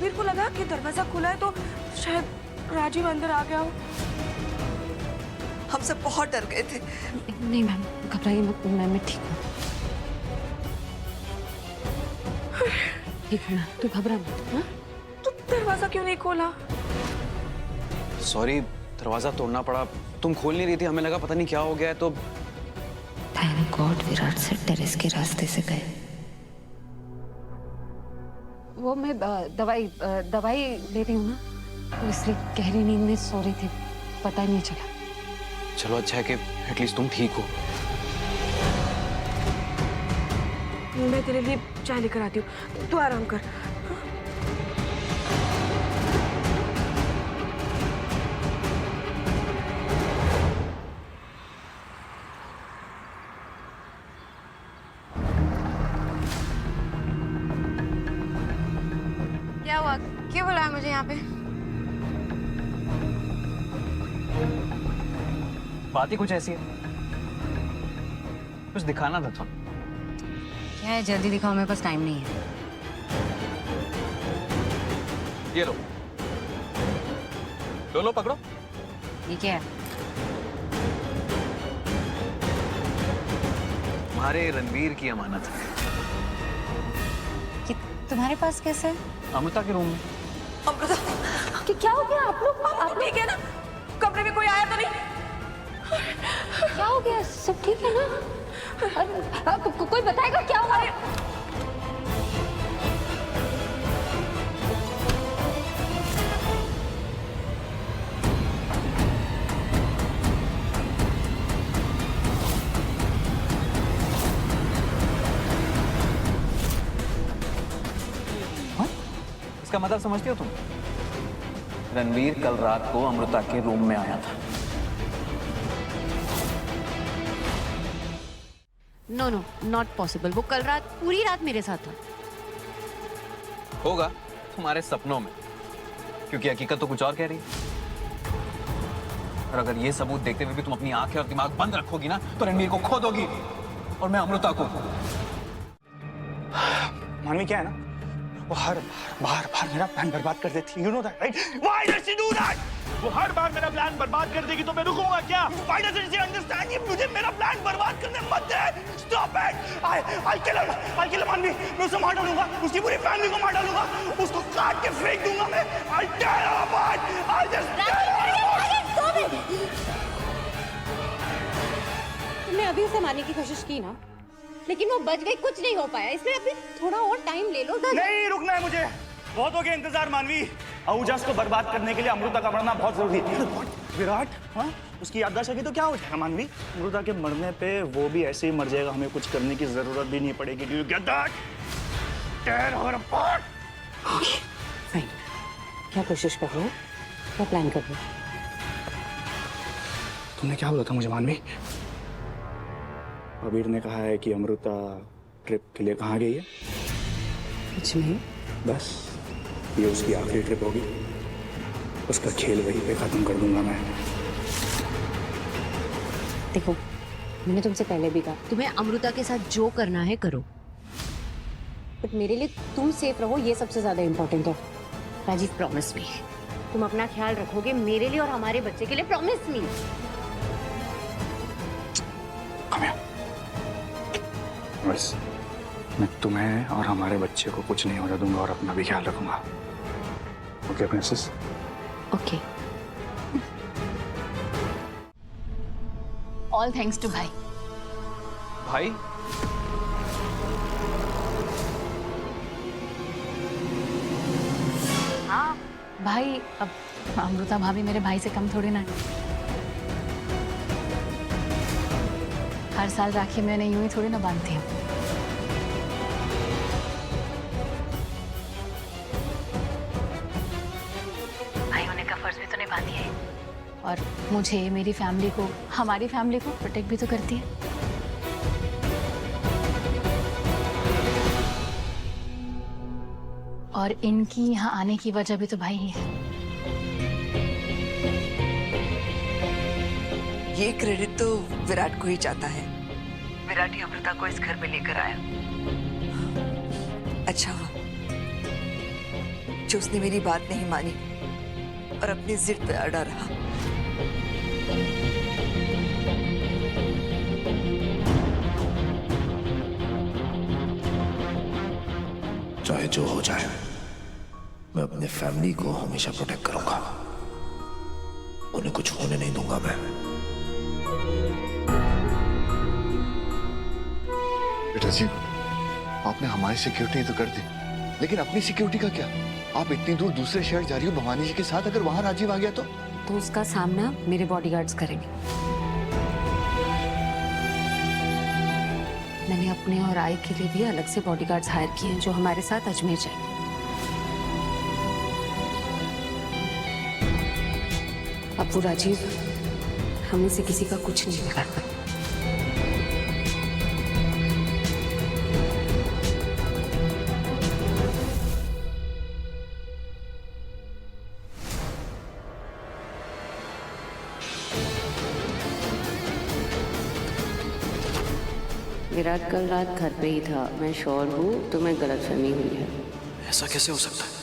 रणवीर को लगा कि दरवाजा खुला है तो शायद राजीव अंदर आ गया हो। हम सब बहुत डर गए थे। नहीं मैम, घबराइए मत, मैं ठीक हूँ। ठीक है ना, तू घबरा मत। हाँ? तो दरवाजा क्यों नहीं खोला? सॉरी, दरवाजा तोड़ना पड़ा। तुम खोल नहीं रही थी, हमें लगा पता नहीं क्या हो गया है तो। थैंक गॉड विराट से टेरेस के रास्ते से गए। वो मैं दवाई ले रही हूँ ना, तो इसलिए गहरी नींद में सो रही थी, पता ही नहीं चला। चलो अच्छा है कि एटलीस्ट तुम ठीक हो। मैं तेरे लिए चाय लेकर आती हूँ, तू आराम कर। क्या हुआ? क्यों बुलाया मुझे यहाँ पे? बात ही कुछ ऐसी है, कुछ दिखाना था तुम। क्या है, जल्दी दिखाओ, मेरे पास टाइम नहीं है। ये लो, लो पकड़ो। ये क्या है? तुम्हारे रणवीर की अमानत है। कि तुम्हारे पास कैसे है? अमृता के रूम में। अमृता, कि क्या हो गया? आप लोग ठीक है ना? कमरे में कोई आया तो नहीं? क्या हो गया? सब ठीक है ना? कोई बताएगा क्या हुआ? इसका मतलब समझती हो तुम? रणवीर कल रात को अमृता के रूम में आया था। No no, not possible. वो कल रात पूरी रात मेरे साथ था। होगा तुम्हारे सपनों में, क्योंकि हकीकत तो कुछ और कह रही है। और अगर ये सबूत देखते हुए भी तुम अपनी आंखें और दिमाग बंद रखोगी ना, तो रणवीर को खो दोगी और मैं अमृता को। मानवी क्या है ना, वो हर बार मेरा प्लान बर्बाद कर देती है। You know that, right? Why does she do that? वो हर बार मेरा प्लान बर्बाद कर देगी तो मैं रुकूंगा क्या? Why doesn't she understand कि मुझे मेरा प्लान बर्बाद करने मत दे? Stop it! I'll kill her. I'll kill her, मानवी। मैं उसे मार डालूंगा, उसकी पूरी फैमिली को मार डालूंगा, उसको काट के फेंक दूंगा मैं। I'll tear her apart. I'll just tear her apart. तुमने अभी उसे मारने की कोशिश की ना, लेकिन वो बच गई, कुछ नहीं हो पाया। इसमें अभी थोड़ा और टाइम ले लो। नहीं रुकना है मुझे, बहुत हो गया इंतजार मानवी। आहूजा को बर्बाद करने के लिए अमृता का मरना बहुत जरूरी है। विराट, हाँ, उसकी याददाश्त होगी तो क्या हो जाएगा मानवी? अमृता के मरने पे वो भी ऐसे ही मर जाएगा, हमें कुछ करने की जरूरत भी नहीं पड़ेगी। Do you get that? Tear her apart. Fine, क्या कोशिश कर रहे हो, क्या प्लान कर रहे हो? तुमने क्या बोला था मुझे मानवी? अबीर ने कहा है कि अमृता ट्रिप के लिए कहाँ गई है? कुछ नहीं। बस ये उसकी आखिरी ट्रिप होगी, उसका खेल वहीं पे खत्म कर दूंगा मैं। देखो, मैंने तुमसे पहले भी कहा, तुम्हें अमृता के साथ जो करना है करो, बट मेरे लिए तुम सेफ रहो, ये सबसे ज्यादा इम्पोर्टेंट है। Rajiv promise me. तुम अपना ख्याल रखोगे मेरे लिए और हमारे बच्चे के लिए, प्रॉमिस मी। बस मैं तुम्हें और हमारे बच्चे को कुछ नहीं होने दूंगा और अपना भी ख्याल रखूंगा। Okay princess? Okay. All thanks to भाई। भाई? हाँ भाई, अब अमृता भाभी मेरे भाई से कम थोड़ी ना है। हर साल राखी में उन्हें यूं ही थोड़ी ना बांधती हूँ। भाई होने का फर्ज भी तो निभाती है, और मुझे, मेरी फैमिली को, हमारी फैमिली को प्रोटेक्ट भी तो करती है। और इनकी यहाँ आने की वजह भी तो भाई ही है। ये क्रेडिट तो विराट को ही जाता है। विराट ही अमृता को इस घर में लेकर आया। अच्छा हुआ जो उसने मेरी बात नहीं मानी और अपनी जिद पे अड़ा रहा। चाहे जो हो जाए, मैं अपने फैमिली को हमेशा प्रोटेक्ट करूंगा। उन्हें कुछ होने नहीं दूंगा मैं। बेटा जी, आपने हमारी सिक्योरिटी तो कर दी, लेकिन अपनी सिक्योरिटी का क्या? आप इतनी दूर दूसरे शहर जा रही हो भवानी जी के साथ, अगर वहां राजीव आ गया तो उसका सामना मेरे बॉडीगार्ड्स करेंगे। मैंने अपने और आई के लिए भी अलग से बॉडीगार्ड्स हायर किए हैं जो हमारे साथ अजमेर जाएंगे। अब वो राजीव हमें से किसी का कुछ नहीं बिगाड़। विराट कल रात घर पे ही था। मैं श्योर हूँ तुम्हें गलतफहमी हुई है। ऐसा कैसे हो सकता है?